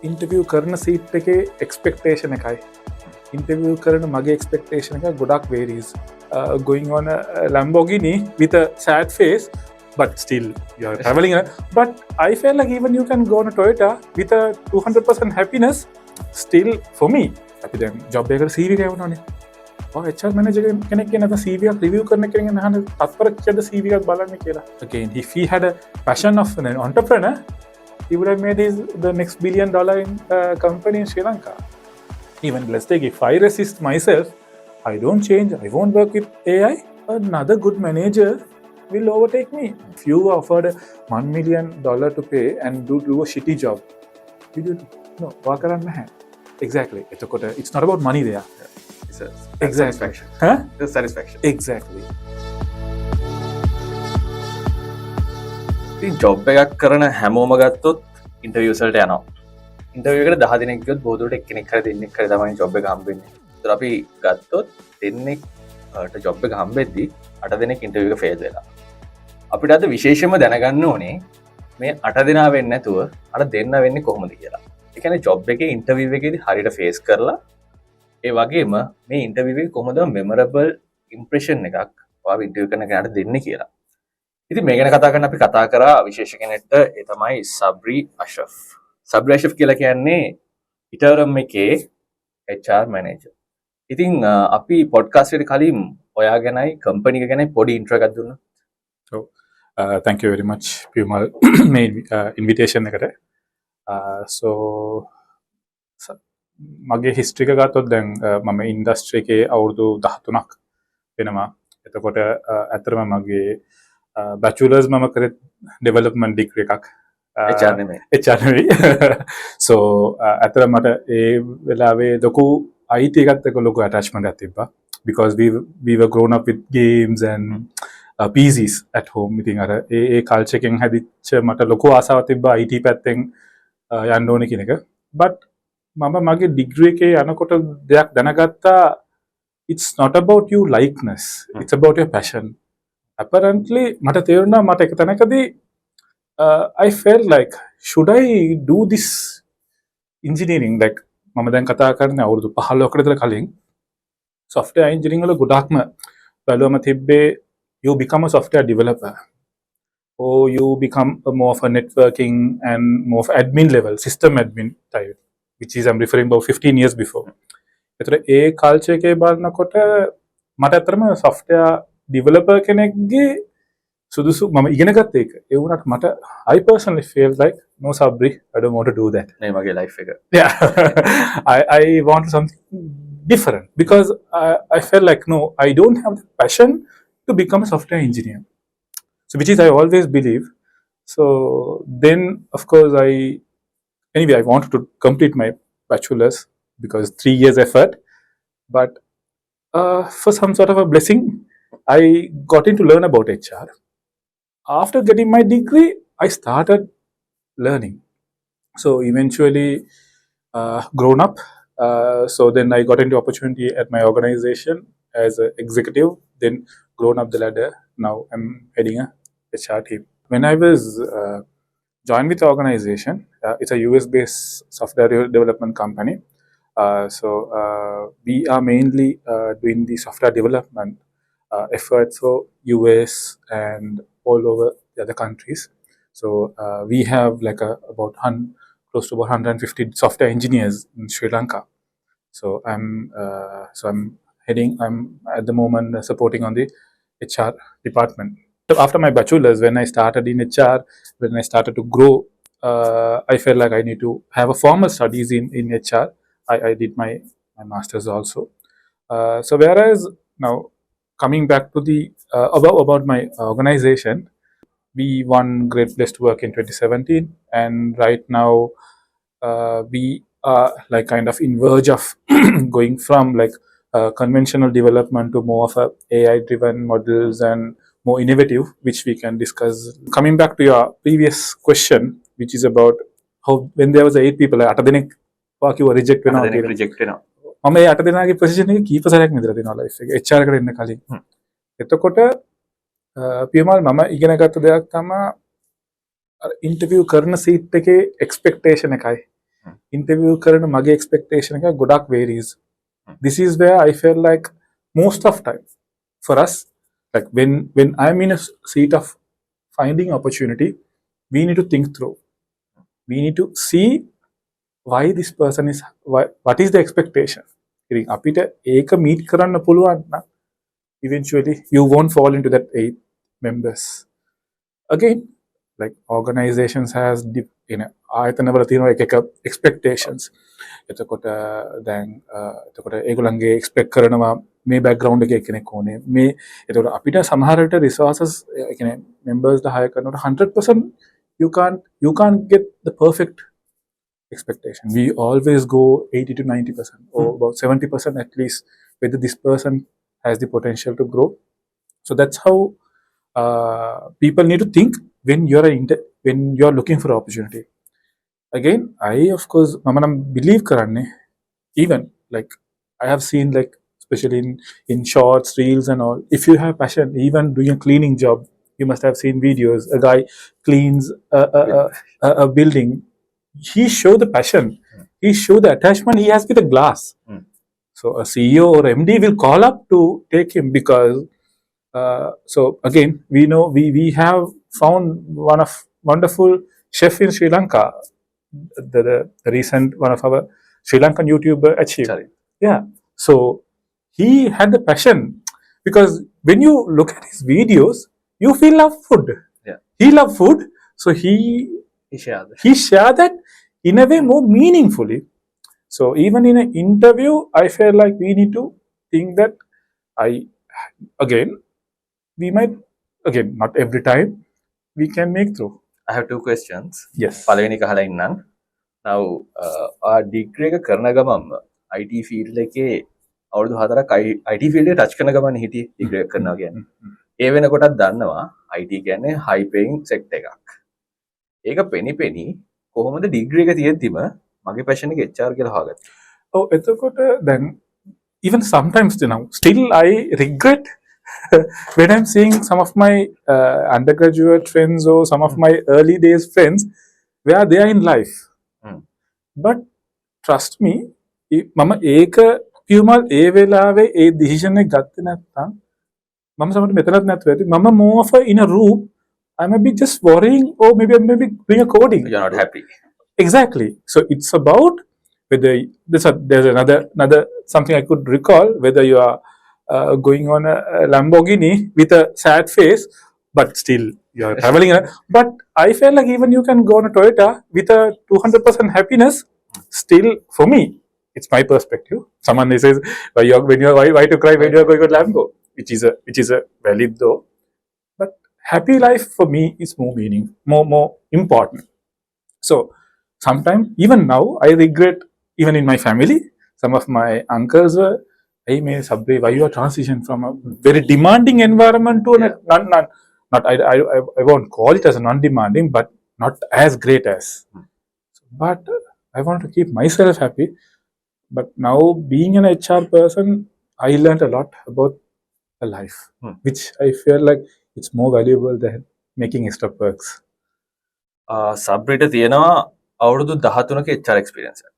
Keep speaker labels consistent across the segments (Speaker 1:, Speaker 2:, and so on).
Speaker 1: ඉන්ටර්විය් කරන සීට් එකේ එක්ස්පෙක්ටේෂන් එකයි ඉන්ටර්විය් කරන මගේ එක්ස්පෙක්ටේෂන් එක ගොඩක් වේරීස් going on a Lamborghini with a sad face but still you're traveling but I feel like even you can go on a Toyota with a 200% happiness still for me අපි දැන් job එකකට CV එක යවනවානේ HR manager කෙනෙක් කියන CV එක review කරන කෙනෙක් අහන තත්පරච්චද CV එකක් බලන්න කියලා again if he had a passion of an entrepreneur he would have made the next $1 billion in company in Sri Lanka. Even let's take if I resist myself, I don't change, I won't work with AI, another good manager will overtake me. If you offered $1 million to pay and do a shitty job, you do no, work around my hand. Exactly. It's not about money there.
Speaker 2: It's a
Speaker 1: Exactly.
Speaker 2: satisfaction.
Speaker 1: Huh?
Speaker 2: It's satisfaction.
Speaker 1: Exactly.
Speaker 2: ඉතින් job එකක් කරන හැමෝම ගත්තොත් interviews වලට යනවා. Interview එකට 10 දිනක් ගියොත් බොහෝ දුරට එක්කෙනෙක් හරි දෙන්නෙක් හරි තමයි ජොබ් එක හම්බෙන්නේ. ඒතර අපි ගත්තොත් දෙන්නෙක්ට ජොබ් එක හම්බෙද්දී 8 දෙනෙක් ඉන්ටර්වියු එක ෆේල් වෙලා. අපිට අද විශේෂයෙන්ම දැනගන්න ඕනේ මේ 8 දෙනා වෙන්නේ නැතුව අර දෙන්න වෙන්නේ කොහොමද කියලා. ඒ කියන්නේ ජොබ් එකේ ඉන්ටර්වියු එකේදී හරියට ෆේස් කරලා ඒ වගේම මේ ඉන්ටර්වියු එකේ කොහොමද මෙමරබල් ඉම්ප්‍රෙෂන් එකක් ඔයාව ඉන්ටර්වියු කරන කෙනාට දෙන්නේ කියලා. ඉතින් මේ ගැන කතා කරන්න අපි කතා කරා විශේෂ කෙනෙක්ට ඒ තමයි සබ්රි අෂරෆ්. සබ්රි අෂරෆ් කියලා කියන්නේ ඉටර්ම් එකේ HR මැනේජර්. ඉතින් අපි පොඩ්කාස්ට් එකට කලින් ඔයා ගැනයි කම්පැනි එක ගැනයි පොඩි ඉන්ට්‍රෝ එකක් දුන්නා.
Speaker 1: So thank you very much Pimal මේ invitation එකට. So මගේ හිස්ටරි එක ගත්තොත් දැන් මම ඉන්ඩස්ට්‍රි එකේ අවුරුදු 13ක් වෙනවා. එතකොට ඇත්තටම මගේ bachelor's මම කරේ development degree එකක්
Speaker 2: HR නෙමෙයි.
Speaker 1: HR නෙමෙයි. So ඇත්තටම මට ඒ වෙලාවේ ලොකු IT එකත් එක්ක ලොකු attachment එකක් තිබ්බා because we were grown up with games and PCs at home. ඉතින් අර ඒ culture එකෙන් හැදිච්ච මට ලොකු ආසාවක් තිබ්බා IT පැත්තෙන් යන්න ඕනේ කියන එක. But මම මගේ degree එකේ යනකොට දෙයක් දැනගත්තා it's not about you likeness, it's about your passion. Apparently මට තේරුණා මට එක තැනකදී I felt like should I do this engineering like මම දැන් කතා කරන්නේ අවුරුදු 15කට විතර කලින් software engineering වල ගොඩක්ම බැලුවම තිබ්බේ you become a software developer or you become more of a networking and more of admin level system admin type which is I'm referring about 15 years before. ඒතර ඒ culture එකේ බලනකොට මට අතරම software developer කෙනෙක්ගේ සුදුසු මම ඉගෙන ගත්ත එක. ඒ වුණාට මට I personally feel like no Sabri I don't want to do that.
Speaker 2: මේ මගේ ලයිෆ් එක.
Speaker 1: Yeah. I want something different because I felt like no I don't have the passion to become a software engineer. So which is I always believe. So then of course I wanted to complete my bachelor's because 3 years effort but for some sort of a blessing I got into learn about HR. After getting my degree, I started learning. So eventually, grown up. So then I got into opportunity at my organization as an executive. Then grown up the ladder. Now I'm heading a HR team. When I was joined with the organization, it's a US-based software development company. So we are mainly doing the software development efforts for US and all over the other countries. So we have like close to about 150 software engineers in Sri Lanka. So I'm at the moment supporting on the HR department. So after my bachelor's, when I started in HR, when I started to grow, I felt like I need to have a formal studies in HR. I did my master's also. So whereas now coming back to the about my organization, we won Great Place to Work in 2017, and right now we are like kind of in verge of going from like conventional development to more of a AI-driven models and more innovative, which we can discuss. Coming back to your previous question, which is about how when there was 8 people, 8 දෙනෙක් වාකිය reject වෙනවා කියලා.
Speaker 2: Reject වෙනවා.
Speaker 1: මම මේ 8 දෙනාගේ position එක කීප සැරයක් විතර දෙනවා ලයිෆ් එකේ HR එකට එන්න කලින්. එතකොට පියමල් මම ඉගෙන ගත්ත දෙයක් තමයි ඉන්ටර්වියු කරන සීට් එකේ එක්ස්පෙක්ටේෂන් එකයි interview කරන මගේ expectation එක ගොඩක් varies. This is where I feel like most of time for us, like when I'm in a seat of finding opportunity, we need to think through. We need to see why this person is, what is the expectation. ඉතින් අපිට ඒක meet කරන්න පුළුවන් නම් eventually you won't fall into that 8 members. Again, like organizations has ආයතනවල තියෙන එක expectations. එතකොට දැන් එතකොට ඒගොල්ලන්ගේ expect කරනවා මේ background එකේ කෙනෙක් ඕනේ. මේ එතකොට අපිට සමහර විට resources කියන්නේ members ලා hire කරනකොට 100% you can't get the perfect expectation. We always go 80 to 90% or about 70% at least whether this person has the potential to grow. So that's how people need to think when you're looking for opportunity. Again, I of course mama believe karanne, even like I have seen, like especially in shorts, reels and all, if you have passion, even doing a cleaning job, you must have seen videos, a guy cleans a building, he show the passion, he show the attachment he has with the glass. So a CEO or MD will call up to take him because so again we know we have found one of wonderful chef in Sri Lanka, the recent one of our Sri Lankan YouTuber achieved.
Speaker 2: Sorry.
Speaker 1: Yeah, so he had the passion because when you look at his videos, you feel love food.
Speaker 2: Yeah.
Speaker 1: He love food, so he share that in a way more meaningfully. So even in an interview, I feel like we need to think that we might, again, not every time we can make through.
Speaker 2: I have 2 questions.
Speaker 1: Yes.
Speaker 2: පළවෙනි එක අහලා ඉන්නම්. Now degree එක කරන ගමන්ම IT field එකේ අවුරුදු 4ක් IT field එක touch කරන ගමන් හිටියේ degree එක කරනවා කියන්නේ. ඒ වෙනකොටත් දන්නවා IT කියන්නේ high paying sector එකක්. ඒක පෙනි කොහොමද degree එක තියෙද්දිම මගේ passion එක HR කියලා හොයාගත්තේ?
Speaker 1: Oh, එතකොට then even sometimes still I regret when I'm seeing some of my undergraduate friends or some of my early days friends where they are in life. But trust me, මම ඒක කියුමල් ඒ වෙලාවේ ඒ decision එක ගත්තේ නැත්නම් මම සමහරවිට මෙතනත් නැතුව ඇති. මම more of in a room, I may be just worrying or maybe doing a coding.
Speaker 2: You're not happy.
Speaker 1: Exactly. So it's about whether there's another something I could recall, whether you are going on a Lamborghini with a sad face, but still you're traveling. But I feel like even you can go on a Toyota with a 200% happiness. Still, for me, it's my perspective. Someone says, why to cry when you're going on Lambo, which is a valid though. But happy life for me is more important. So sometimes, even now, I regret, even in my family, some of my uncles were, hey, why you are transition from a very demanding environment to I won't call it as a non-demanding, but not as great as. But I want to keep myself happy. But now, being an HR person, I learned a lot about a life, which I feel like it's more valuable than making extra perks.
Speaker 2: සබ්රිට තියෙනවා අවුරුදු 13ක HR experience එක.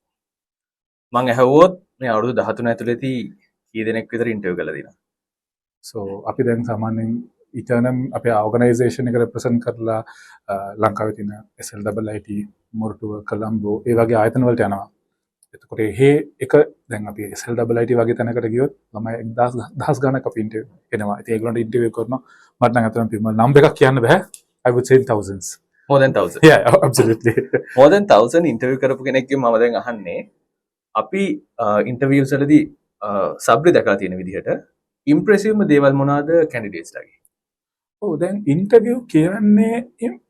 Speaker 2: මම ඇහුවොත් මේ අවුරුදු 13 ඇතුළතදී කී දෙනෙක් විතර interview කරලා දිනවද?
Speaker 1: So අපි දැන් සාමාන්‍යයෙන් ඉටර්නම් අපේ ඕගනයිසේෂන් එක රෙප්‍රසන්ට් කරලා ලංකාවේ තියෙන SLIT, මොරටුව, කොළඹ ඒ වගේ ආයතන වලට යනවා. එතකොට එක දැන් අපි SLIT වගේ තැනකට ගියොත් ළමයි 1000 ගණනක් අපි ඉන්ටර්විව් එනවා. ඉතින් ඒගොල්ලන්ට ඉන්ටර්විව් කරනවා. මට නම් අතන නම් එකක් කියන්න බෑ. I would say thousands.
Speaker 2: More than 1000.
Speaker 1: Yeah, absolutely.
Speaker 2: More than 1000 interview කරපු කෙනෙක්ගෙන් මම දැන් අහන්නේ අපි ඉන්ටර්විව්ස් වලදී සබ්රි දැකලා තියෙන විදිහට ඉම්ප්‍රෙසිව්ම දේවල් මොනවාද කැන්ඩිඩේට්ස් ලාගේ?
Speaker 1: ඔව් දැන් ඉන්ටර්විව් කියන්නේ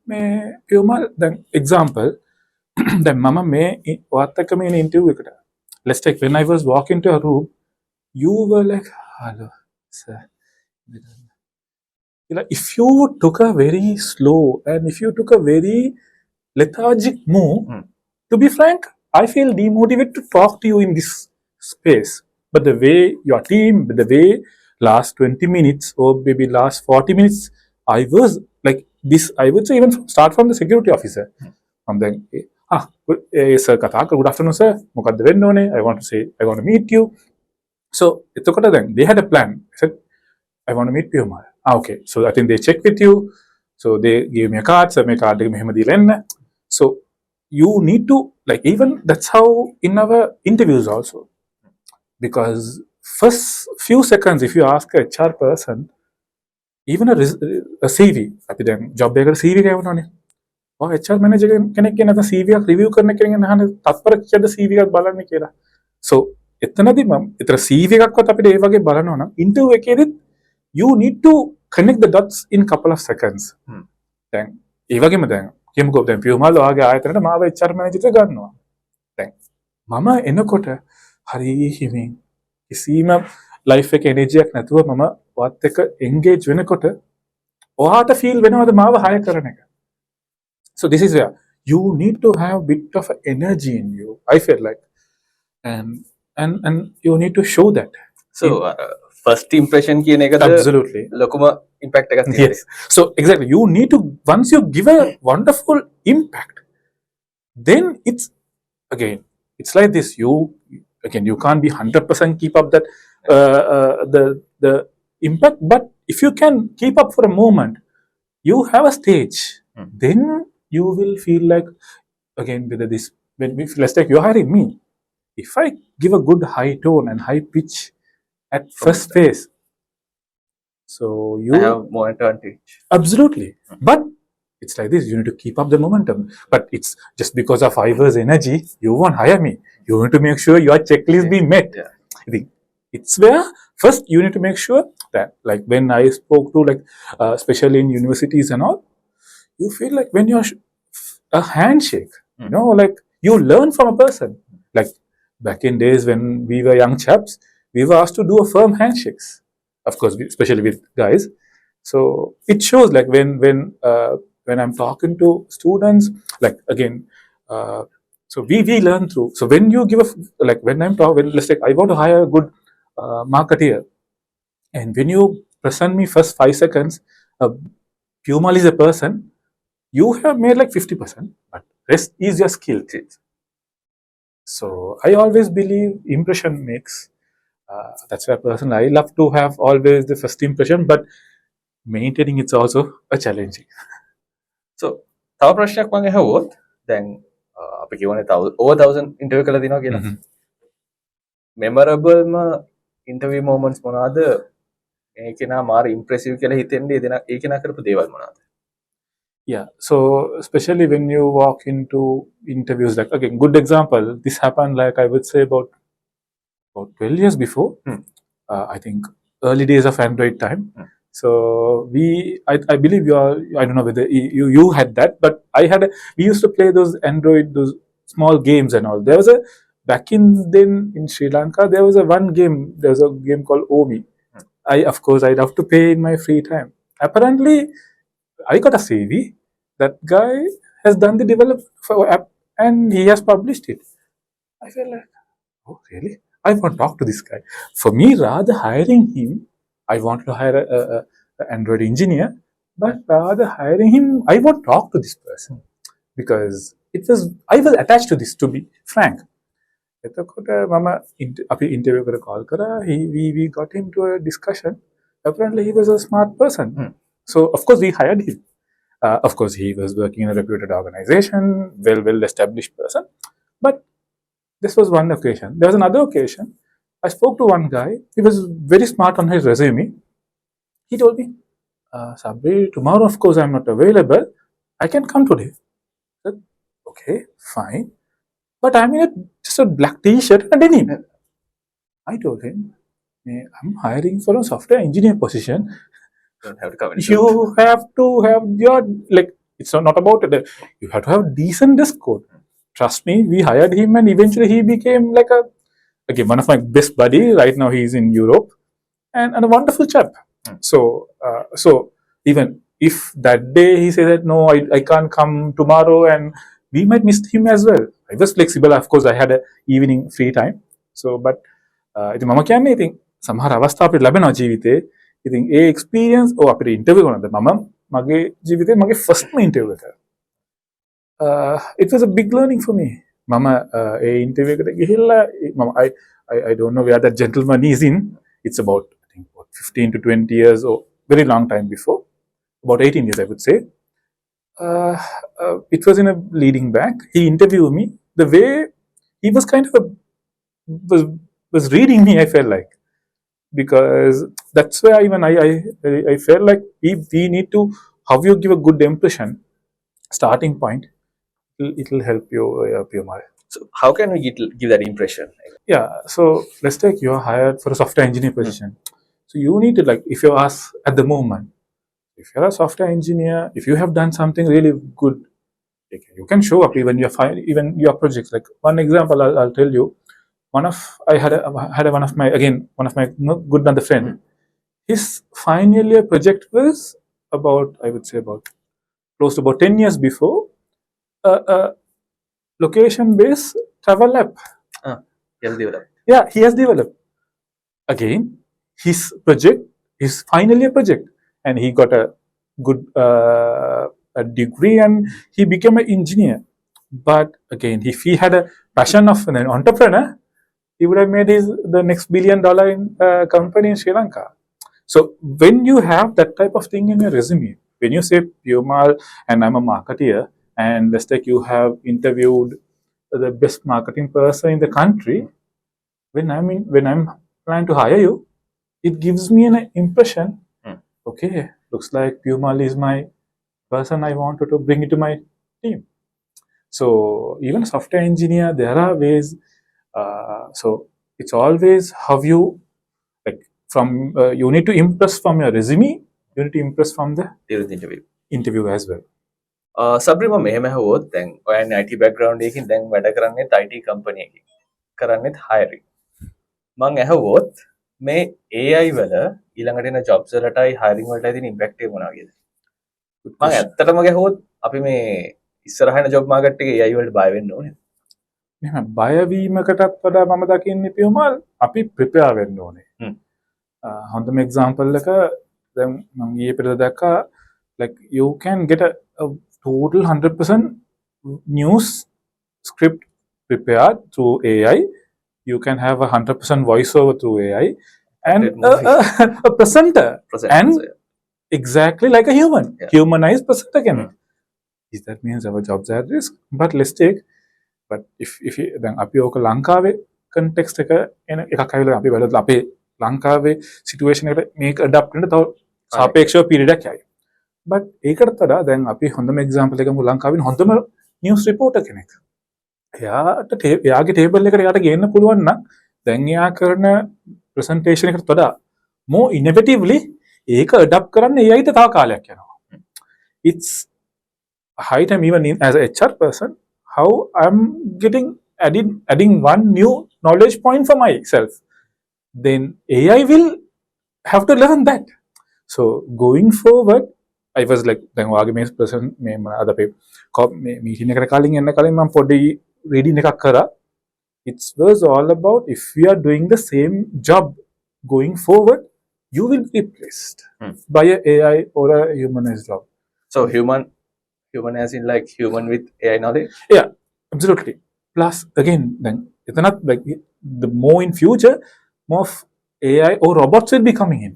Speaker 1: මේ පියුමල් දැන් example දැන් මම මේ ඔයත් එක්ක මේ ඉන්ටර්විව් එකට, let's take when I was walking to a room, you were like, hello sir. If you took a very slow and if you took a very lethargic move, to be frank, I feel demotivated to talk to you in this space. But the way your team, the way last 20 minutes or maybe last 40 minutes, I was like this, I would say even start from the security officer. From then, sir කතා කර good afternoon sir මොකද්ද වෙන්න ඕනේ I want to say I want to meet you so එතකොට දැන් they had a plan I said I want to meet you tomorrow okay so I think they check with you so they give me a card so මේ card එක මෙහෙම දීලා එන්න so you need to like even that's how in our interviews also because first few seconds if you ask a HR person even a CV අපි දැන් job එකකට CV ගවනවනේ HR manager කෙනෙක් කියන නැත්නම් CV එකක් review කරන කෙනෙක්ගෙන් අහන තත්පර කීයද CV එකක් බලන්නේ කියලා. So එතනදී මම ඒතර CV එකක්වත් අපිට ඒ වගේ බලනවා නම් interview එකේදීත් you need to connect the dots in couple of seconds. දැන් ඒ වගේම දැන් කියමුකෝ දැන් පියුමල් ඔයාගේ ආයතනයට මාව HR manager එක ගන්නවා. දැන් මම එනකොට හරි හිමින් කිසිම life එක energy එකක් නැතුව මම ඔයත් එක්ක engage වෙනකොට ඔයාට feel වෙනවද මාව hire කරන එක? So this is where you need to have a bit of energy in you. I feel like, and you need to show that.
Speaker 2: So first impression කියන එකද
Speaker 1: Absolutely.
Speaker 2: ලොකුම impact එකක් තියෙනවා.
Speaker 1: Yes. So exactly, you need to once you give a wonderful impact, then it's like this. You can't be 100% keep up that the impact, but if you can keep up for a moment, you have a stage. Then you will feel like again with this when let's take you're hiring me if I give a good high tone and high pitch at first phase so you
Speaker 2: I have more advantage.
Speaker 1: absolutely but it's like this you need to keep up the momentum but it's just because of Ivor's energy you won't hire me you need to make sure your checklist be met
Speaker 2: Yeah.
Speaker 1: I think it's where first you need to make sure that like when I spoke to like especially in universities and all you feel like when you're a handshake, you know, like you learn from a person. Like back in days when we were young chaps, we were asked to do a firm handshakes. Of course, especially with guys. So it shows like when I'm talking to students, like again, so we learn through. So when you give like when I'm talking, let's say I want to hire a good marketeer, and when you present me first 5 seconds, Pumal is a person. You have made like 50%, but rest is your skill. So I always believe impression makes. That's why personally I love to have always the first impression, but maintaining it's also a challenging.
Speaker 2: So තව ප්‍රශ්නයක් මම අහුවොත් දැන් අපි කියවනේ over 1000 interview කරලා දිනවා කියලා. memorable interview moments මොනවාද? ඒකේනා මාර ඉම්ප්‍රෙසිව් කියලා හිතෙන්නේ ඒකේනා කරපු දේවල් මොනවාද?
Speaker 1: Yeah, so especially when you walk into interviews, like again, good example. This happened like I would say about 12 years before. I think early days of Android time. So I believe I don't know whether you had that, but we used to play those small games and all. There was back in Sri Lanka, there was a game called Omi. I love to play in my free time. Apparently, I got a CV. That guy has done the development for app and he has published it. I felt like, oh really? I want to talk to this guy. For me, rather hiring him, I want to hire a Android engineer, but rather hiring him, I want to talk to this person because I was attached to this. To be frank, එතකොට මම අපි interview එකට call කරා. We got him to a discussion. Apparently, he was a smart person. So of course we hired him. Of course, he was working in a reputed organization, well established person. But this was one occasion. There was another occasion. I spoke to one guy. He was very smart on his resume. He told me, Sabri, tomorrow, of course, I'm not available. I can come today. I said, okay, fine. But I'm in just a black t-shirt and a denim. I told him, I'm hiring for a software engineer position.
Speaker 2: Don't have to cover
Speaker 1: You have to have your like it's not about it. You have to have decent desk code. Trust me, we hired him and eventually he became like one of my best buddy. Right now he's in Europe and a wonderful chap. So even if that day he said that no, I can't come tomorrow and we might miss him as well. I was flexible. Of course, I had a evening free time. So but ඉතින් මම කියන්නේ ඉතින් සමහර අවස්ථා අපිට ලැබෙනවා ජීවිතේ. ඉතින් ඒ එක්ස්පීරියන්ස් අපිට ඉන්ටර්වියු කරනද මම මගේ ජීවිතේ මගේ ෆස්ට්ම ඉන්ටර්වියු එක. it was a big learning for me. Mama a interview එකට ගිහිල්ලා මම I don't know where that gentleman is in. It's about I think about 15 to 20 years or very long time before, about 18 years I would say. It was in a leading bank. He interviewed me. The way he was kind of was reading me, I felt like, because that's where even I felt like we need to, how you give a good impression, starting point, it'll help you up your mind.
Speaker 2: So how can we give that impression?
Speaker 1: Yeah, so let's take you're hired for a software engineer position. So you need to, like, if you ask at the moment, if you're a software engineer, if you have done something really good, you can show up even even your projects. Like one example, I'll tell you. I had one of my good another friend. His final year project was about, I would say, about close to about 10 years before, a location based travel app.
Speaker 2: Yes, developed.
Speaker 1: Yeah, he has developed. Again, his project, his final year project, and he got a good a degree and he became an engineer. But again, if he had a passion of an entrepreneur, he would have made the next $1 billion company in Sri Lanka. So when you have that type of thing in your resume, when you say Piumal and I'm a marketeer, and let's take you have interviewed the best marketing person in the country, when I'm planning to hire you, it gives me an impression. Okay, looks like Piumal is my person I wanted to bring into my team. So even a software engineer, there are ways. So it's always how you, like, from you need to impress from your resume, you need to impress from the interview as well.
Speaker 2: Sabry මම මෙහෙම ඇහුවොත් දැන් ඔයන්නේ IT background එකකින් දැන් වැඩ කරන්නේත් IT company එකකින් කරන්නේත් hiring. මම ඇහුවොත් මේ AI වල ඊළඟට එන jobs වලටයි hiring වලටයි තියෙන impact එක මොනවා කියද? මම ඇත්තටම ගැහුවොත් අපි මේ ඉස්සරහන job market එකේ AI වලට බය වෙන්න ඕනේ.
Speaker 1: මෙහෙම බය වීමකටත් වඩා මම දකින්නේ පියුමල් අපි prepare වෙන්න ඕනේ. හොඳම example එක දැන් මම ඊයේ පෙරේද දැක්කා, like you can get a total 100% news script prepared through AI. You can have a 100% voiceover through AI and a presenter, and exactly like a human, humanized presenter can. Is that means our jobs are at risk? But let's take, but if then අපි ඕක ලංකාවේ context එක එන එකක් අවිල අපි බලලා අපේ ලංකාවේ situation එකට මේක adapt වෙන්න තව සාපේක්ෂව period එකක් යයි. But ඒකට වඩා දැන් අපි හොඳම example එකම ලංකාවේ හොඳම news reporter කෙනෙක්. එයාගේ table එකට යාට ගේන්න පුළුවන් නම් දැන් එයා කරන presentation එකට වඩා more innovatively ඒක adapt කරන්න එයාට තව කාලයක් යනවා. It's high time, even as a HR person, how I'm adding one new knowledge point for myself. Then AI will have to learn that. So going forward, I was like, then වගේ person මේ අද අපේ meeting එකට කලින් එන්න කලින් මම පොඩි reading එකක් කරා. It was all about, if we are doing the same job going forward, you will be replaced by a AI or a humanized job.
Speaker 2: So human as in like human with AI knowledge?
Speaker 1: Yeah, absolutely. Plus again, then it's not like the more in future, more of AI or robots will be coming in.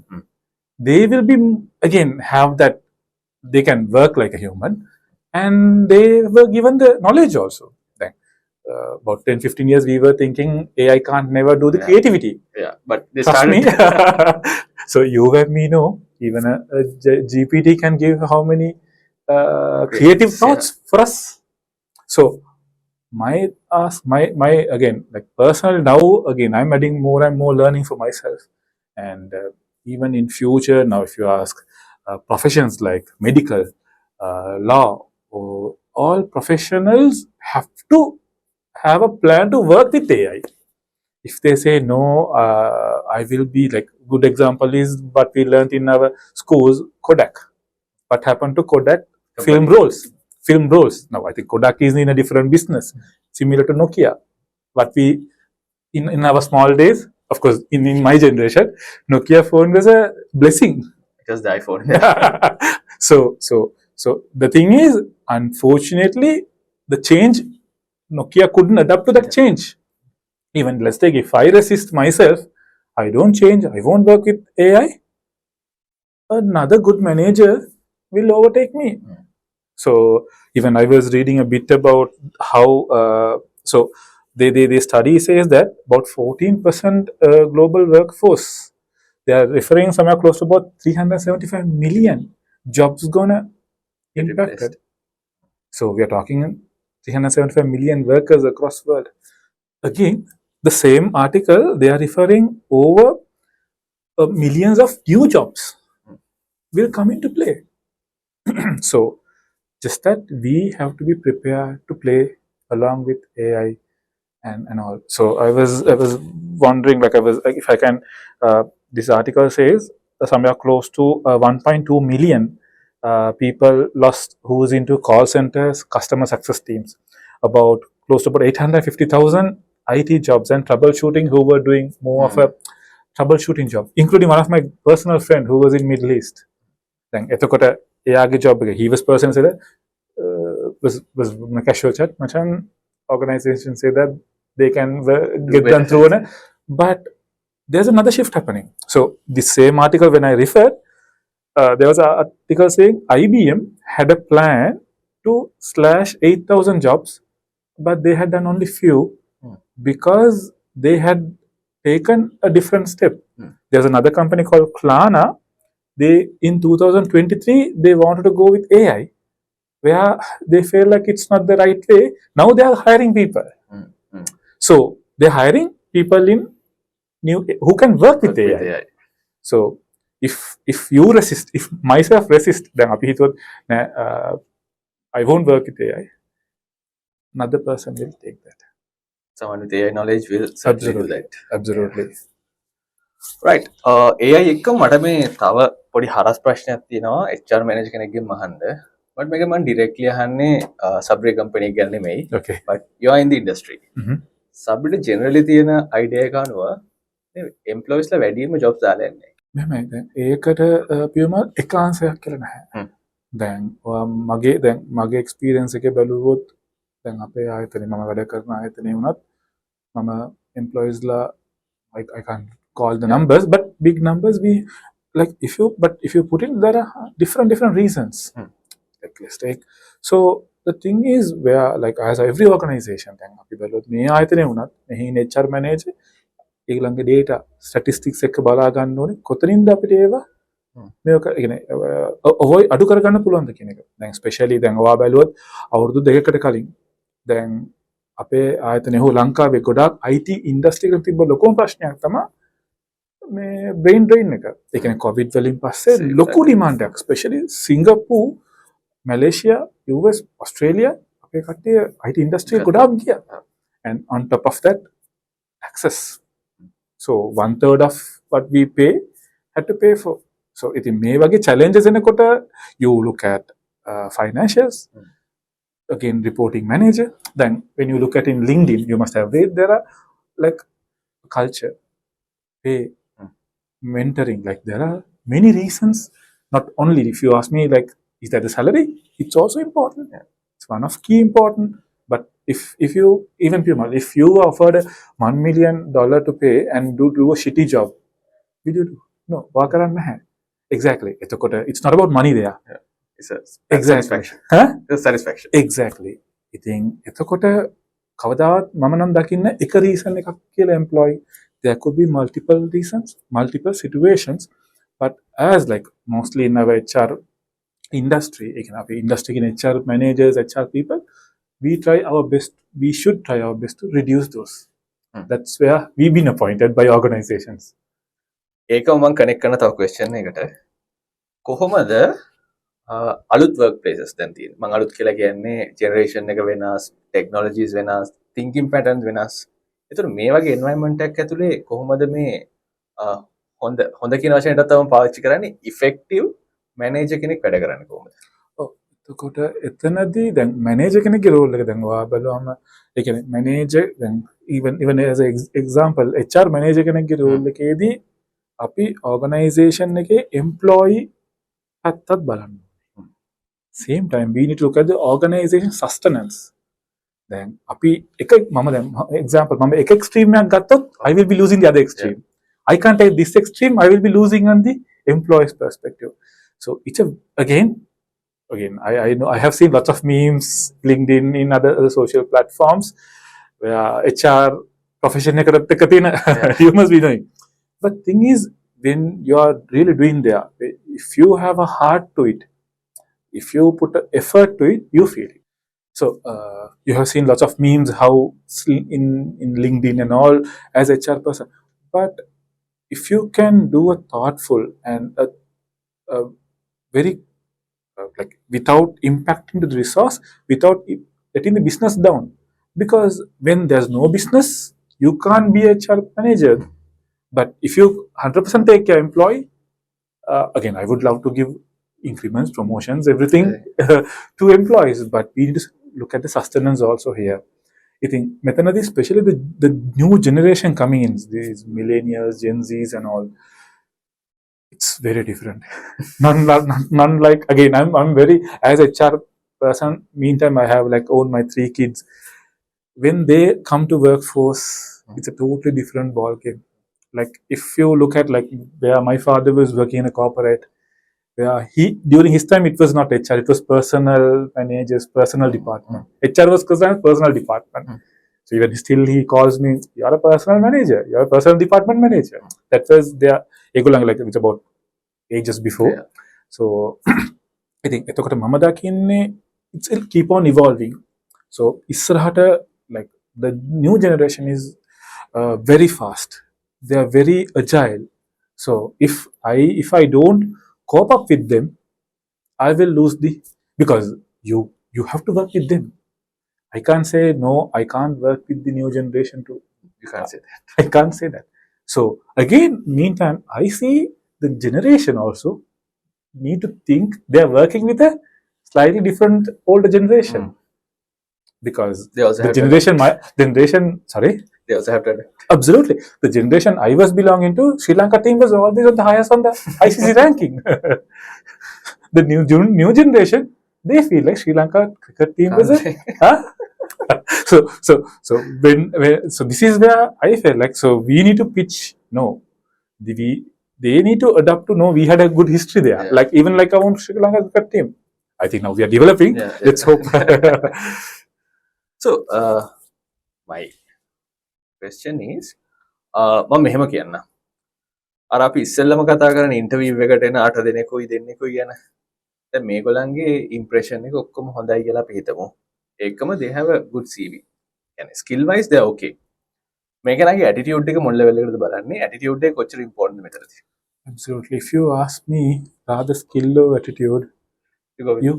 Speaker 1: They will be again have that they can work like a human, and they were given the knowledge also. Then about 10-15 years we were thinking AI can't never do the creativity.
Speaker 2: Yeah, but they
Speaker 1: Trust
Speaker 2: started.
Speaker 1: me. So you and me know, even a GPT can give how many creative thoughts for us. So my again, like personally now again I'm adding more and more learning for myself, and even in future now, if you ask professions like medical, law, or all professionals have to have a plan to work with AI. If they say no, I will be like, good example is what we learned in our schools, Kodak. What happened to Kodak? Film rolls. Now I think Kodak is in a different business, similar to Nokia. What we in our small days, of course, in my generation, Nokia phone was a blessing.
Speaker 2: It was the iPhone.
Speaker 1: So the thing is, unfortunately, the change, Nokia couldn't adapt to that change. Even let's take, if I resist myself, I don't change, I won't work with AI, another good manager will overtake me. So even I was reading a bit about how so they study says that about 14% global workforce, they are referring somewhere close to about 375 million jobs gonna
Speaker 2: Get
Speaker 1: impacted.
Speaker 2: replaced.
Speaker 1: So we are talking 375 million workers across world. Again, the same article, they are referring over millions of new jobs will come into play. So just that we have to be prepared to play along with AI and all. So I was wondering, like if I can, this article says somewhere close to 1.2 million people lost who is into call centers, customer success teams, about close to about 850,000 IT jobs and troubleshooting who were doing more of a troubleshooting job, including one of my personal friend who was in Middle East. දැන් එතකොට එයාගේ job එක, he was person said was my casual chat, macam organization say that they can get done through it, but there's another shift happening. So the same article, when I referred, there was an article saying IBM had a plan to slash 8,000 jobs, but they had done only few because they had taken a different step. There's another company called Klarna. They in 2023 they wanted to go with AI, where they feel like it's not the right way. Now they are hiring people. So they're hiring people in new who can work with AI. So if you resist, if myself resist, then අපි හිතුවොත් නෑ, I won't work with AI, another person will take that.
Speaker 2: Someone with AI knowledge will certainly do that.
Speaker 1: Absolutely.
Speaker 2: Right. AI එක්ක මට මේ තව පොඩි හරස් ප්‍රශ්නයක් තියෙනවා HR manager කෙනෙක්ගෙන් අහන්න. but මේක මම directly අහන්නේ සබ්රේ company එක ගැන නෙමෙයි.
Speaker 1: Okay.
Speaker 2: but you are in the industry. සබ්රේ generally තියෙන idea එක අනුව employees ලා වැඩිම jobs දාලා යන්නේ.
Speaker 1: මෙහෙමයි, දැන් ඒකට පියුම එක ආන්සරයක් කියලා නැහැ. දැන් මගේ experience එකේ බැලුවොත්, දැන් අපේ ආයතනේ මම වැඩ කරන ආයතනේ වුණත් මම employees ලා I can't call the numbers, but big numbers we like, if you put in, there are different reasons. Like let's take, so the thing is, where like as every organization, දැන් අපි බැලුවොත් මේ ආයතනේ වුණත් මෙහි HR manager ඒගොල්ලන්ගේ data statistics එක බලා ගන්න ඕනේ කොතනින්ද අපිට ඒවා මේක කියන්නේ avoid අඩු කරගන්න පුළුවන්ද කියන එක. දැන් especially දැන් ඔයා බැලුවොත් අවුරුදු දෙකකට කලින් දැන් අපේ ආයතනයේ හෝ ලංකාවේ ගොඩාක් IT industry එකට තිබ්බ ලොකුම ප්‍රශ්නයක් තමයි මේ brain drain එක. ඒ කියන්නේ covid වලින් පස්සේ ලොකු demand එකක්, especially Singapore, Malaysia, US, Australia, අපේ කට්ටිය IT industry එක ගොඩාක් ගියා. And on top of that, taxes. So 1/3 of what we pay had to pay for. So ඉතින් මේ වගේ challenges එනකොට you look at financials, again reporting manager, then when you look at in LinkedIn, you must have read there are like culture, pay, mentoring, like there are many reasons. Not only, if you ask me, like is that the salary, it's also important. It's one of key important. But if you even if you offered $1 million to pay and do a shitty job, will you do? No, walk around my hand. Exactly. It's not about money there.
Speaker 2: It's a satisfaction. It's a satisfaction.
Speaker 1: Exactly. ඉතින් එතකොට කවදාවත් මම නම් දකින්න එක reason එකක් කියලා employee. There could be multiple reasons, multiple situations, but as like mostly in our HR industry, industry in HR managers, HR people, we should try our best to reduce those. That's where we've been appointed by organizations.
Speaker 2: ඒකම මම connect කරන තව question එකකට කොහොමද අලුත් work places දැන් තියෙන්නේ. මම අලුත් කියලා කියන්නේ generation එක වෙනස්, technologies වෙනස්, thinking patterns වෙනස්. ඒතර මේ වගේ environment එකක් ඇතුලේ කොහොමද මේ හොඳ කියන වචනයටත් තමයි පාවිච්චි කරන්නේ effective manager කෙනෙක් වැඩ කරන්නේ කොහොමද?
Speaker 1: එතකොට එතනදී දැන් මැනේජර් කෙනෙක්ගේ රෝල් එක දැන් ඔයා බලුවම ඒ කියන්නේ මැනේජර් දැන් even as an example HR manager කෙනෙක්ගේ රෝල් එකේදී අපි organization එකේ employee පැත්තත් බලන්න. Same time we need to look at the organization sustenance. දැන් අපි එක මම දැන් example මම එක extreme එකක් ගත්තොත් I will be losing the other extreme. I can't take this extreme, I will be losing on the employee's perspective. So it's again I know I have seen lots of memes, LinkedIn, in other social platforms where HR profession එකකට එක තියෙන you must be knowing. But thing is, when you are really doing there, if you have a heart to it, if you put an effort to it, you feel it. So you have seen lots of memes how in LinkedIn and all as HR person. But if you can do a thoughtful and a very like without impacting the resource, without letting the business down, because when there's no business, you can't be a HR manager. But if you 100% take your employee, again, I would love to give increments, promotions, everything to employees. But we need to look at the sustenance also here. I think Metanadi, especially the new generation coming in, these millennials, Gen Zs, and all, it's very different. None like again. I'm very as HR person. Meantime, I have like own my 3 kids. When they come to workforce, it's a totally different ball game. Like if you look at like where my father was working in a corporate, where he during his time it was not HR, it was personal managers, personal department. HR was considered personal department. So even still he calls me, you're a personal manager, you're a personal department manager. That was their egolang like it's about ages before. So I think එතකොට මම දකින්නේ it'll keep on evolving. So ඉස්සරහට like the new generation is very fast. They are very agile. So if I don't cope up with them, I will lose because you have to work with them. I can't say no, I can't work with the new generation too.
Speaker 2: You can't say that.
Speaker 1: I can't say that. So again, meantime, I see the generation also need to think they are working with a slightly different older generation. Because
Speaker 2: They also
Speaker 1: the
Speaker 2: have
Speaker 1: generation, sorry?
Speaker 2: They also have to
Speaker 1: Absolutely. The generation I was belonging to, Sri Lanka team was always on the highest on the ICC ranking. The new generation, they feel like Sri Lanka cricket team was so when so this is where I feel like so we need to pitch no. They need to adapt to know we had a good history there. Like even like our own Sri Lanka cricket team. I think now we are developing. Let's hope.
Speaker 2: So my question is මම මෙහෙම කියන්න අර අපි ඉස්සෙල්ලම කතා කරන interview එකට එන 8 දෙනෙකුයි දෙන්නෙකුයි ගැන දැන් මේගොල්ලන්ගේ ඉම්ප්‍රෙෂන් එක ඔක්කොම හොඳයි කියලා අපි හිතමු ඒකම they have a good CV يعني skill wise they are okay මේකලගේ attitude එක මොන level එකටද බලන්නේ attitude එක කොච්චර important මෙතනදී
Speaker 1: Absolutely. If you ask me rather skill or attitude, you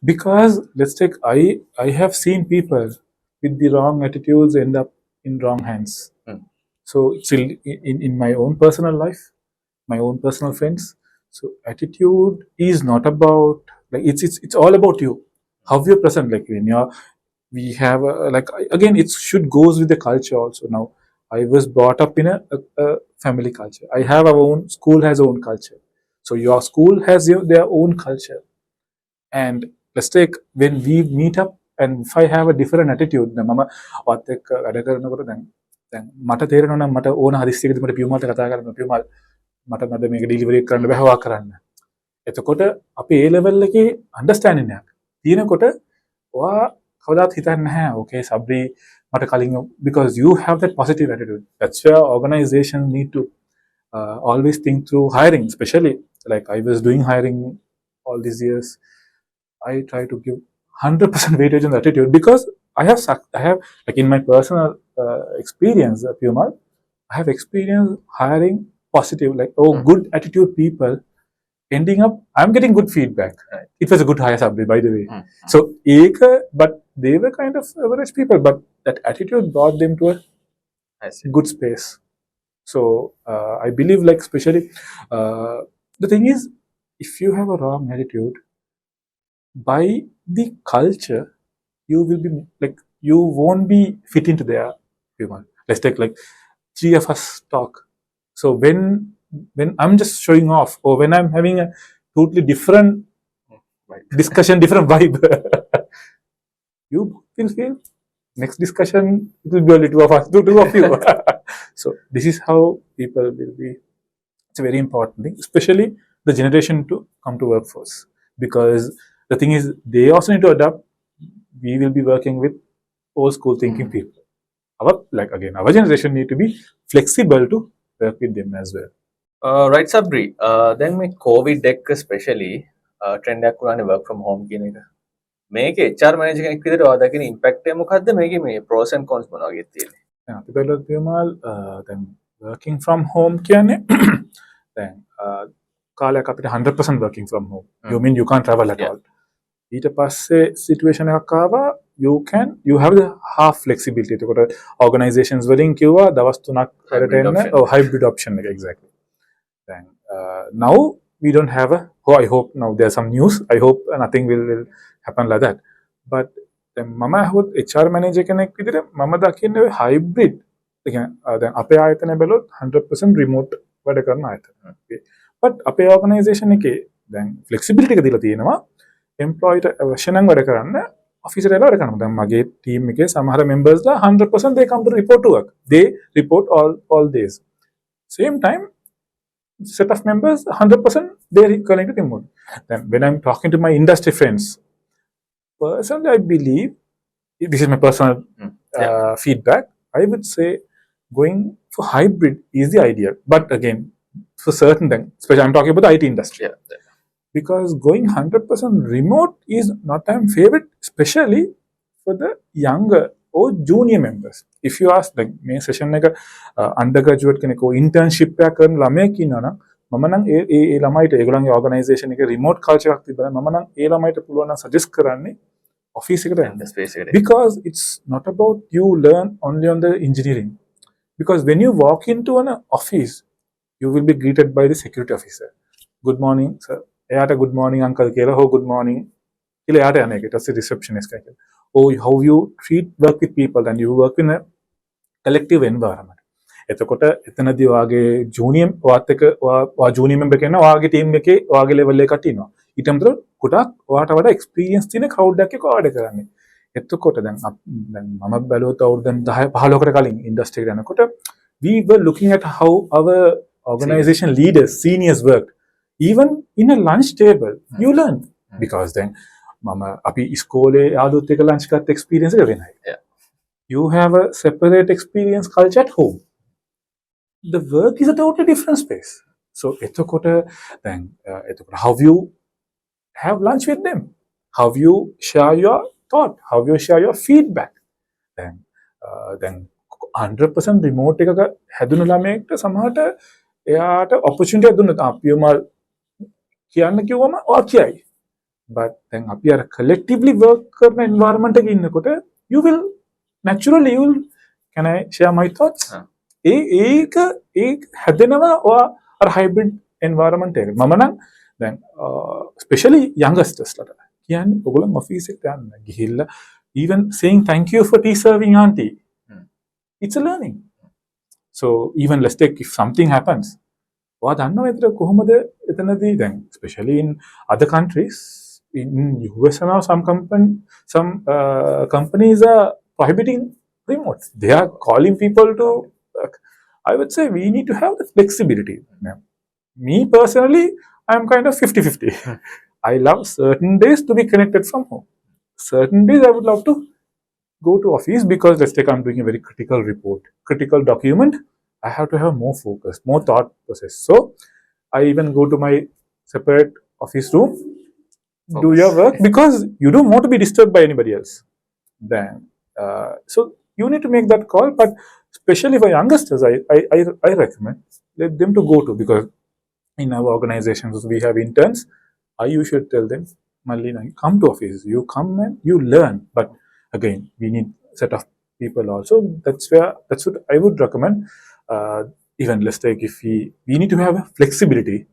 Speaker 1: because let's take I have seen people with the wrong attitudes end up in wrong hands. So still in my own personal life, my own personal friends. So attitude is not about like it's all about you. How you present like when you're we have like again it should goes with the culture also. Now I was brought up in a family culture. I have our own school has own culture. So your school has their own culture. And let's take when we meet up and if I have a different attitude then මම වත් එක්ක වැඩ කරනකොට දැන් මට තේරෙනවා නම් මට ඕන හදිස්සියකදී මට පියුමල්ට කතා කරන්න පියුමල් මට නේද මේක ඩෙලිවරි කරන්න බෑ හොවා කරන්න. එතකොට අපි ඒ ලෙවල් එකේ අන්ඩර්ස්ටෑන්ඩින් එකක් තියෙනකොට ඔයා කවදාත් හිතන්නේ නැහැ okay සබ්රි මට කලින් because you have that positive attitude. That's where organization need to always think through hiring, especially like I was doing hiring all these years. I try to give 100% weightage on the attitude because I have like in my personal experience, Piumal, I have experienced hiring positive, like good attitude people ending up, I'm getting good feedback.
Speaker 2: Right.
Speaker 1: It was a good hire subject, by the way. So, but they were kind of average people, but that attitude brought them to a good space. So, I believe like especially, the thing is, if you have a wrong attitude, by the culture, you will be like you won't be fit into their human. Let's take like 3 of us talk. So when I'm just showing off, or when I'm having a totally different discussion, different vibe, will feel next discussion it will be only two of us, two of you. So this is how people will be. It's a very important thing, especially the generation to come to workforce, because the thing is they also need to adapt. We will be working with old school thinking people. Our generation need to be flexible to work with them as well.
Speaker 2: Right Sabry දැන් මේ COVID එක්ක specially ට්‍රෙන්ඩයක් වුණානේ work from home කියන එක. මේක HR manager කෙනෙක් විදිහට ඔයා දකින ඉම්පැක්ට් එක මොකද්ද? මේකේ මේ pros and cons මොනවා වගේද තියෙන්නේ?
Speaker 1: දැන් අපි බලුවොත් විමල් දැන් working from home කියන්නේ දැන් කාලයක් අපිට 100% working from home. You mean you can't travel at all. ඊට පස්සේ situation එකක් ආවා you have the half flexibility. එතකොට organizations වලින් කිව්වා දවස් 3ක් වැඩට එන්න hybrid option එක exactly. Then now we don't have I hope now there's some news. I hope nothing will happen like that. But මම හොත් HR manager කෙනෙක් විදිහට මම දකින්නේ hybrid. ඒ කියන්නේ දැන් අපේ ආයතනය බැලුවොත් 100% remote වැඩ කරන ආයතන. But අපේ organisation එකේ දැන් flexibility එක දීලා තියෙනවා employee අවශ්‍ය නම් වැඩ කරන්න office එකට වැඩ කරනවා. දැන් මගේ team එකේ සමහර members ලා 100% they come to report to work. They report all days. Same time set of members 100% they're calling to remote. Then when I'm talking to my industry friends, personally I believe this is my personal feedback. I would say going for hybrid is the ideal. But again, for certain things, especially I'm talking about the IT industry. Because going 100% remote is not my favorite, especially for the younger or junior members. If you ask like මේ session එක undergraduate කෙනෙක් internship එකක් කරන ළමයෙක් ඉන්නවා නම් මම නම් ඒ ළමයිට ඒගොල්ලන්ගේ organisation එකේ remote culture එකක් තිබ්බම මම නම් ඒ ළමයිට පුළුවන් නම් suggest කරන්නේ office එකට යන්න. Because it's not about you learn only on the engineering. Because when you walk into an office, you will be greeted by the security officer. Good morning, sir. එයාට good morning uncle කියලා හෝ good morning කියලා එයාට යන එක. ඊට පස්සේ receptionist කෙනෙක්. Oh, how you work with people and you work in a collective environment. එතකොට එතනදී ඔයාගේ junior ඔයාත් එක්ක ඔයා junior member කෙනා ඔයාගේ team එකේ ඔයාගේ level එකේ කට්ටිය ඉන්නවා. ඊට අමතරව ගොඩක් ඔයාට වඩා experience තියෙන crowd එකක් එක්ක වැඩ කරන්නේ. එතකොට දැන් මම බැලුවොත් අවුරුදු 10 15කට කලින් industry එකට යනකොට we were looking at how our organization leaders seniors worked. Even in a lunch table you learn because then අපි ඉස්කෝලේ යාළුවොත් එක්ක lunch ගත්ත experience එක වෙනයි. You have a separate experience culture at home. The work is a totally different space. So එතකොට how you have lunch with them, how you share your thought, how you share your feedback. Then 100% remote එකක හැදුණු ළමයෙක්ට සමහරට එයාට opportunity එකක් දුන්නොත් අපියම කියන්න කිව්වම ඔයා කියයි. But then අපි අර collectively work කරන environment එකක ඉන්නකොට you will can I share my thoughts? ඒක හැදෙනවා ඔයා අර hybrid environment එකක. මම නම් දැන් especially youngsters ලට කියන්නේ ඔයගොල්ලෝ office එකට යන්න ගිහිල්ලා even saying thank you for tea serving auntie. It's a learning. So even let's take if something happens. ඔයා දන්නව ඒතර කොහොමද එතනදී දැන් especially in other countries in US now some companies are prohibiting remote. They are calling people to work. I would say we need to have the flexibility. Me personally, I am kind of 50-50. I love certain days to be connected from home. Certain days I would love to go to office because let's take I'm doing a very critical report, critical document. I have to have more focus, more thought process. So I even go to my separate office room, do your work because you don't want to be disturbed by anybody else. Then, so you need to make that call. But especially for youngsters, I recommend let them to go to because in our organizations we have interns. I usually tell them, Malina, come to office. You come and you learn. But again, we need set of people also. That's what I would recommend. Even let's take if we need to have a flexibility,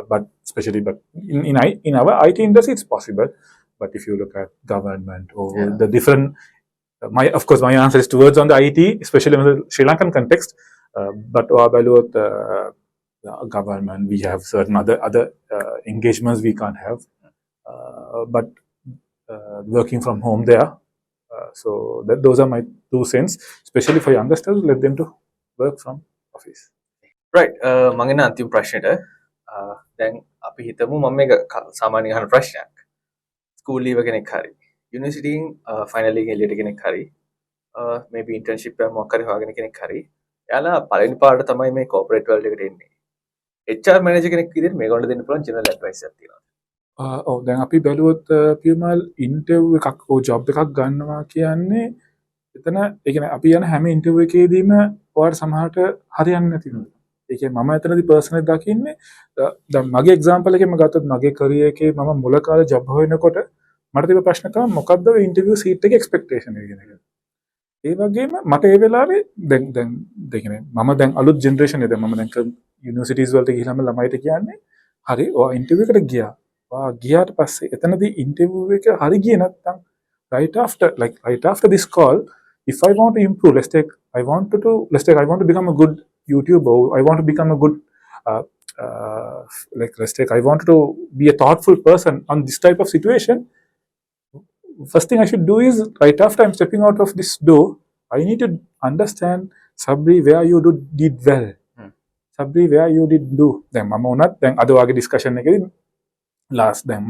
Speaker 1: but especially in our IT industry it's possible. But if you look at government or the different, of course my answer is towards on the IT, especially in the Sri Lankan context. But about government, we have certain other engagements we can't have. But working from home there, So those are my 2 cents, especially for youngsters. Let them to work from office.
Speaker 2: Right මගෙන අන්තිම ප්‍රශ්නයට දැන් අපි හිතමු මම මේ සාමාන්‍ය අහන ප්‍රශ්නයක් ස්කූල් ලීව කෙනෙක් හරි යුනිවර්සිටියෙන් ෆයිනල් එකේ එළියට කෙනෙක් හරි මේබි ඉන්ටර්න්ෂිප් එකක් මොකක් හරි හොයාගෙන කෙනෙක් හරි එයාලා පළවෙනි පාඩට තමයි මේ කෝපරේට් වර්ල්ඩ් එකට එන්නේ HR මැනේජර් කෙනෙක් විදිහට මේගොල්ලෝ දෙන්න පුළුවන් ජෙනරල් ඇඩ්වයිස් එකක් තියෙනවා
Speaker 1: ඔව් දැන් අපි බැලුවොත් පියමල් ඉන්ටර්විව් එකක් ඕ ජොබ් එකක් ගන්නවා කියන්නේ එතන ඒ කියන්නේ අපි යන හැම ඉන්ටර්විව් එකේදීම ඔයාලට සමහරට හරියන්නේ නැති වෙනවා. ඒ කියන්නේ මම එතනදී පර්සනලි දකින්නේ දැන් මගේ එක්සැම්පල් එකෙන් මම ගත්තොත් මගේ කරියර් එකේ මම මුල කාලේ ජොබ් හොයනකොට මට තිබ්බ ප්‍රශ්න තමයි මොකද්ද ඔය ඉන්ටර්විව් සීට් එකේ එක්ස්පෙක්ටේෂන් එක කියන එක. ඒ වගේම මට ඒ වෙලාවේ දැන් කියන්නේ මම දැන් අලුත් ජෙනරේෂන් එක දැන් මම දැන් යුනිවර්සිටිස් වලට ගිහිල්ලාම ළමයිට කියන්නේ හරි ඔයා ඉන්ටර්විව් එකට ගියා. ඔයා ගියාට පස්සේ එතනදී ඉන්ටර්විව් එක හරි ගියේ නැත්නම් right after this call, if I want to improve, let's take I want to become a good YouTuber, I want to become a good I want to be a thoughtful person on this type of situation. First thing I should do is right after I'm stepping out of this door, I need to understand Sabri where you did well. Sabri where you did do. Then mama unat then අද වගේ discussion එකේදී last දැන්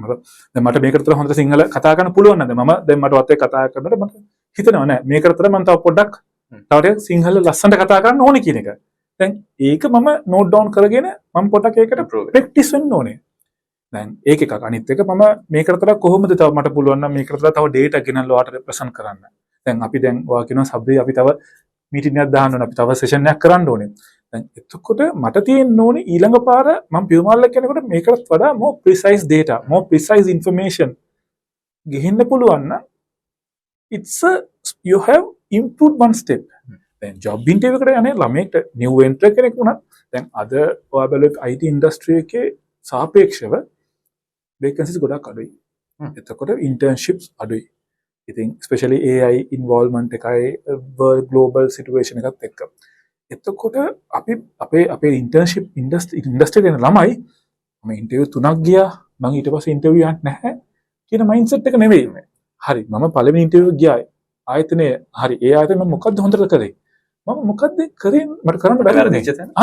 Speaker 1: මට මේකට තර හොඳට සිංහල කතා කරන්න පුළුවන් නැද්ද මම දැන් මට වත් එක්ක කතා කරනකොට මට හිතෙනවා නෑ මේකට තර මම තව පොඩ්ඩක් තව ටිකක් සිංහල ලස්සනට කතා කරන්න ඕනේ කියන එක. දැන් ඒක මම නෝට් ඩවුන් කරගෙන මම පොඩ්ඩක් ඒකට ප්‍රැක්ටිස් වෙන්න ඕනේ. දැන් ඒක එකක්. අනිත් එක මම මේකට තර කොහොමද තව මට පුළුවන් නම් මේකට තර තව ඩේටා ගෙනල්ලා ඔයාලට රෙප්‍රසන්ට් කරන්න. දැන් අපි දැන් ඔයා කියනවා සබ්‍රි අපි තව මීටින් එකක් දාන්න ඕනේ. අපි තව සෙෂන් එකක් කරන්න ඕනේ. දැන් එතකොට මට තියෙන්න ඕනේ ඊළඟ පාර මම පියුමාල්ල කෙනෙකුට මේකටත් වඩා more precise data, more precise information ගෙහින්න පුළුවන් නම් you have improved one step. දැන් job interview එකට යන්නේ ළමයෙක්ට new entry කෙනෙක් වුණත් දැන් අද ඔයා බැලුවොත් IT industry එකේ සාපේක්ෂව vacancies ගොඩක් අඩුයි. එතකොට internships අඩුයි. ඉතින් especially AI involvement එකයි global situation එකත් එක්ක. එතකොට අපි අපේ ඉන්ටර්න්ෂිප් ඉන්ඩස්ට්‍රි එකේ ළමයි මම ඉන්ටර්විව් 3ක් ගියා මම ඊට පස්සේ ඉන්ටර්විව් එකක් නැහැ කියන මයින්ඩ්සෙට් එක නෙවෙයි මේ. හරි මම පළවෙනි ඉන්ටර්විව් ගියා ආයතනයේ හරි ඒ ආයතනය මම මොකද්ද හොඳට කරේ? මම මොකද්ද කරේ මට කරන්න බැරි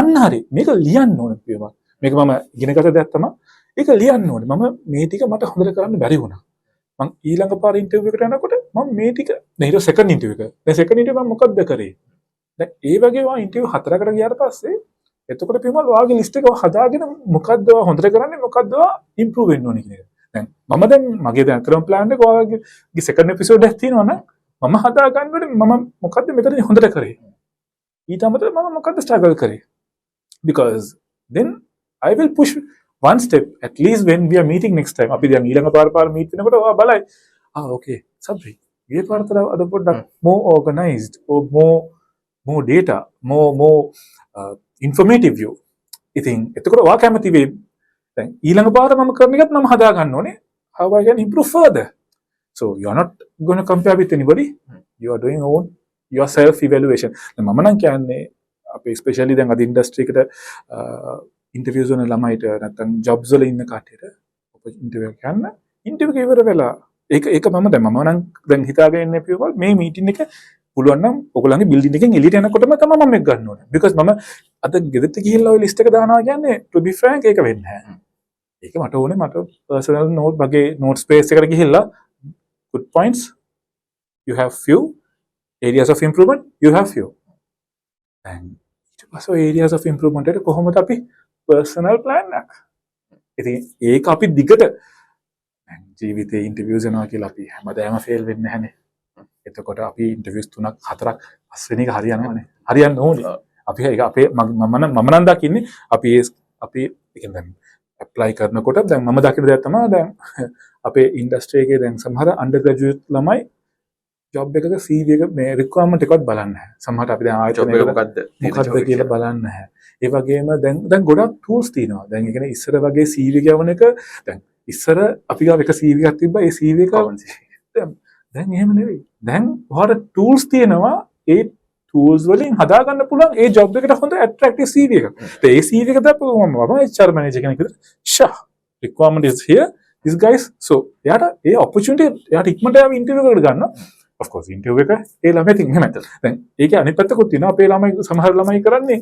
Speaker 1: අන්න හරි මේක ලියන්න ඕනේ පියවා. මේක මම ඉගෙනගත දෙයක් තමයි. ඒක ලියන්න ඕනේ. මම මේ ටික මට හොඳට කරන්න බැරි වුණා. මම ඊළඟ පාර ඉන්ටර්විව් එකට යනකොට මම මේ ටික ඊට සෙකන්ඩ් ඉන්ටර්විව් එක. දැන් සෙකන්ඩ් ඉන්ටර්විව් මම මොකද්ද කරේ? දැන් ඒ වගේ වා ඉන්ටර්විව් 4කට ගියාට පස්සේ එතකොට පියමල් ඔයාගේ ලිස්ට් එක හදාගෙන මොකද්ද ඔයා හොඳට කරන්නේ මොකද්ද ඔයා ඉම්ප්‍රූව් වෙන්න ඕනේ කියන එක. දැන් මම දැන් මගේ දැන් කරන ප්ලෑන් එක ඔයාගේ සෙකන්ඩ් එපිසෝඩ් එකක් තියෙනවනම් මම හදා ගන්නකොට මම මොකද්ද මෙතනදී හොඳට කරේ. ඊට අමතරව මම මොකද්ද ස්ට්‍රගල් කරේ. Because then I will push one step at least when we are meeting next time. අපි දැන් ඊළඟ පාර මීට් වෙනකොට ඔයා බලයි. okay Sabri මේ පාරතර අද පොඩ්ඩක් more organized or more data, more informative view. ඉතින් එතකොට ඔයා කැමති වෙයි. දැන් ඊළඟ පාර මම කරන එකත් මම හදා ගන්න ඕනේ. How I can improve further. So you are not going to compare with anybody. You are doing your self evaluation. දැන් මම නම් කියන්නේ අපි especially දැන් අද ඉන්ඩස්ට්‍රි එකට ඉන්ටර්විව්ස් වල ළමයිට නැත්නම් ජොබ්ස් වල ඉන්න කට්ටියට ඉන්ටර්විව් කරන්න ඉන්ටර්විව් එක ඉවර වෙලා ඒක මම නම් දැන් හිතාගෙන ඉන්නේ people මේ මීටින් එක පුළුවන් නම් ඔයගොල්ලන්ගේ බිල්ඩින් එකෙන් එළියට යනකොටම තමයි මම මේක ගන්න ඕනේ. because මම අද ගෙදරට ගිහිල්ලා ওই ලිස්ට් එක දානවා කියන්නේ to be frank ඒක වෙන්නේ නැහැ. ඒක මට ඕනේ මට personal note වගේ note space එකට ගිහිල්ලා good points you have few areas of improvement you have few and ඊට පස්සේ areas of improvement එකට කොහොමද අපි personal plan එකක්. ඉතින් ඒක අපි දිගට ජීවිතේ ඉන්ටර්විව්ස් යනවා කියලා අපි හැමදාම ෆේල් වෙන්නේ නැහනේ. එතකොට අපි ඉන්ටර්විව්ස් 3ක් 4ක් 5 වෙනි එක හරියනවානේ. හරියන්න ඕනේ. අපි ඒක අපේ මම නම් දකින්නේ අපි කියන්නේ දැන් ඇප්ලයි කරනකොට දැන් මම දකින දේ තමයි දැන් අපේ ඉන්ඩස්ට්‍රි එකේ දැන් සමහර අන්ඩර් ග්‍රැජුවේට් ළමයි ජොබ් එකක CV එක මේ රික්වයර්මන්ට් එකවත් බලන්නේ නැහැ. සමහරට අපි දැන් ආයෙත් මොකක්ද කියලා බලන්නේ නැහැ. ඒ වගේම දැන් ගොඩක් ටූල්ස් තියෙනවා. දැන් ඒ කියන්නේ ඉස්සර වගේ CV ගවන එක දැන් ඉස්සර අපි ගාව එක CV එකක් තිබ්බා ඒ CV එක දැන් එහෙම නෙවෙයි. දැන් ඔයාලට ටූල්ස් තියෙනවා ඒ ටූල්ස් වලින් හදා ගන්න පුළුවන් ඒ ජොබ් එකට හොඳ ඇට්‍රැක්ටිව් CV එකක්. ඒ CV එක දාපුවම මම HR මැනේජර් කෙනෙක් විදිහට ෂා requirement is here this guys so එයාට ඒ opportunity එයාට ඉක්මනට ආව ඉන්ටර්විව් එකකට ගන්න of course interview එක ඒ ළමයි ඉතින් එහෙම දැන් ඒකේ අනිත් පැත්තකුත් තියෙනවා අපේ ළමයි සමහර ළමයි කරන්නේ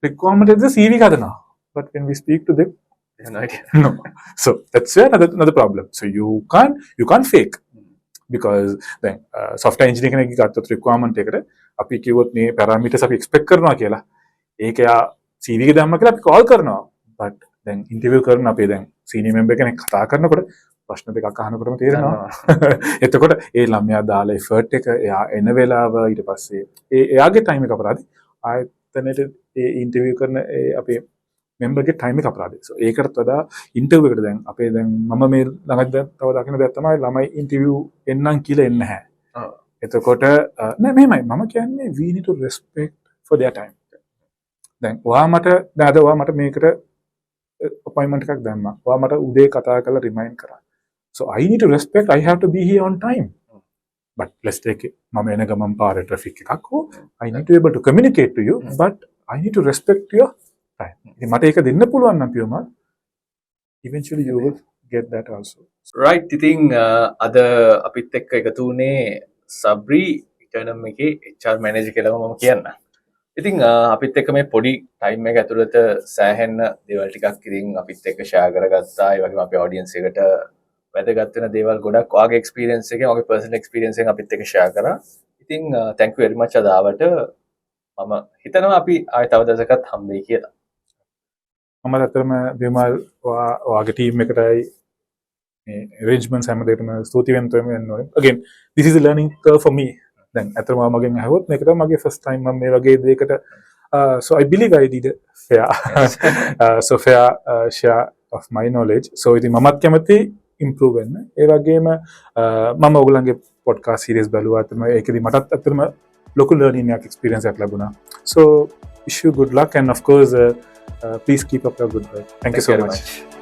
Speaker 1: requirement එකද CV එක හදනවා but when we speak to them no so that's another problem so you can't fake because then software engineer කෙනෙක්ගේ ගත්තොත් requirement එකට අපි කිව්වොත් මේ parameters අපි expect කරනවා කියලා ඒක යා CV එක දැම්ම කියලා අපි call කරනවා but then interview කරන අපේ දැන් senior member කෙනෙක් කතා කරනකොට ප්‍රශ්න දෙකක් අහනකොටම තේරෙනවා එතකොට ඒ ළමයා දාලා effort එක එයා එන වෙලාව ඊට පස්සේ එයාගේ time එක අපරාධි ආයතනෙට ඒ interview කරන ඒ අපේ member ගේ time එක අපරාධි so ඒකට වඩා interview එකට දැන් අපේ දැන් මම මේ ළඟදී තව දකින්න දෙයක් තමයි ළමයි interview එන්නම් කියලා එන්නේ නැහැ එතකොට නෑ මෙහෙමයි මම කියන්නේ we need to respect for their time දැන් ඔයා මට මේකට appointment එකක් දැම්මා ඔයා මට උදේ කතා කරලා remind කරා so I need to respect I have to be here on time but let's take it මම එන ගමන් පාරේ traffic එකක් හෝ I need to be able to communicate to you but I need to respect your time ඉතින් මට ඒක දෙන්න පුළුවන් නම් පියුමා eventually you will get that also
Speaker 2: right ඉතින් අද අපිත් එක්ක එකතු වුණේ සබ්රි ඉටර්නම් එකේ HR manager කියලා මම කියන්න ඉතින් අපිත් එක්ක මේ පොඩි ටයිම් එක ඇතුළත සෑහෙන්න දේවල් ටිකක් ඉතින් අපිත් එක්ක ෂෙයා කරගත්තා ඒ වගේම අපේ ඔඩියන්ස් එකට වැදගත් වෙන දේවල් ගොඩක් ඔයාගේ එක්ස්පීරියන්ස් එකෙන් ඔයාගේ පර්සනල් එක්ස්පීරියන්ස් එකෙන් අපිත් එක්ක ෂෙයා කරා ඉතින් thank you very much අද ආවට මම හිතනවා අපි ආයෙ තව දවසකත් හම්බෙයි කියලා
Speaker 1: මම ඇත්තටම විමල් ඔයාගේ ටීම් එකටයි මේ arrangements හැම දෙයකම ස්තුතිවන්ත වෙන්න ඕනේ again this is a learning curve for me දැන් ඇත්තටම මගෙන් අහුවොත් මේක තමයි මගේ first time මම මේ වගේ දෙයකට so I believe I did fair so fair share of my knowledge so ඉතින් මමත් කැමති improve වෙන්න ඒ වගේම මම ඔයගොල්ලන්ගේ podcast series බලුවා තමයි ඒකෙදි මටත් ඇත්තටම ලොකු learning එකක් experience එකක් ලැබුණා so wish you good luck and of course please keep up your good work thank you so much